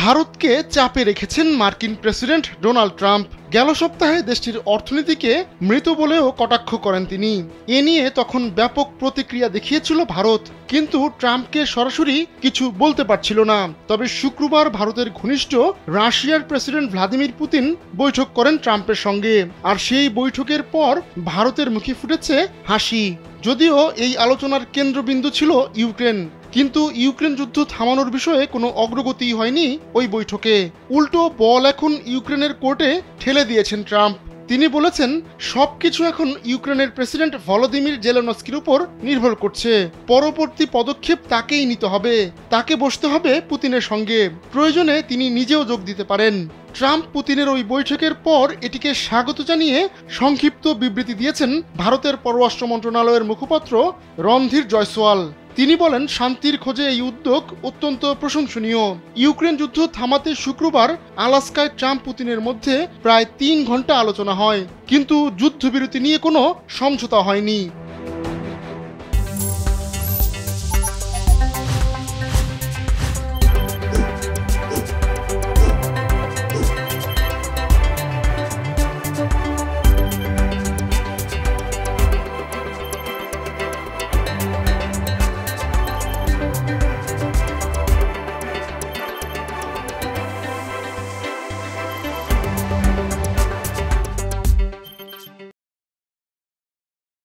ভারতকে চাপে রেখেছেন মার্কিন প্রেসিডেন্ট ডোনাল্ড ট্রাম্প। গেল সপ্তাহে দেশটির অর্থনীতিকে মৃত বলেও কটাক্ষ করেন তিনি। এ নিয়ে তখন ব্যাপক প্রতিক্রিয়া দেখিয়েছিল ভারত, কিন্তু ট্রাম্পকে সরাসরি কিছু বলতে পারছিল না। তবে শুক্রবার ভারতের ঘনিষ্ঠ রাশিয়ার প্রেসিডেন্ট ভ্লাদিমির পুতিন বৈঠক করেন ট্রাম্পের সঙ্গে, আর সেই বৈঠকের পর ভারতের মুখে ফুটেছে হাসি। যদিও এই আলোচনার কেন্দ্রবিন্দু ছিল ইউক্রেন, কিন্তু ইউক্রেন যুদ্ধ থামানোর বিষয়ে কোনো অগ্রগতি হয়নি ওই বৈঠকে। উল্টো বল এখন ইউক্রেনের কোর্টে ঠেলে দিয়েছেন ট্রাম্প। তিনি বলেছেন, সবকিছু এখন ইউক্রেনের প্রেসিডেন্ট ভলোদিমির জেলেনস্কির উপর নির্ভর করছে। পরবর্তী পদক্ষেপ তাকেই নিতে হবে, তাকে বসতে হবে পুতিনের সঙ্গে। প্রয়োজনে তিনি নিজেও যোগ দিতে পারেন। ট্রাম্প পুতিনের ওই বৈঠকের পর এটিকে স্বাগত জানিয়ে সংক্ষিপ্ত বিবৃতি দিয়েছেন ভারতের পররাষ্ট্র মন্ত্রণালয়ের মুখপাত্র রণধীর জয়সওয়াল। তিনি বলেন, শান্তির খোঁজে এই উদ্যোগ অত্যন্ত প্রশংসনীয়। ইউক্রেন যুদ্ধ থামাতে শুক্রবার আলাস্কায় ট্রাম্প পুতিনের মধ্যে প্রায় 3 ঘন্টা আলোচনা হয়, কিন্তু যুদ্ধবিরতি নিয়ে কোনো সমঝোতা হয়নি।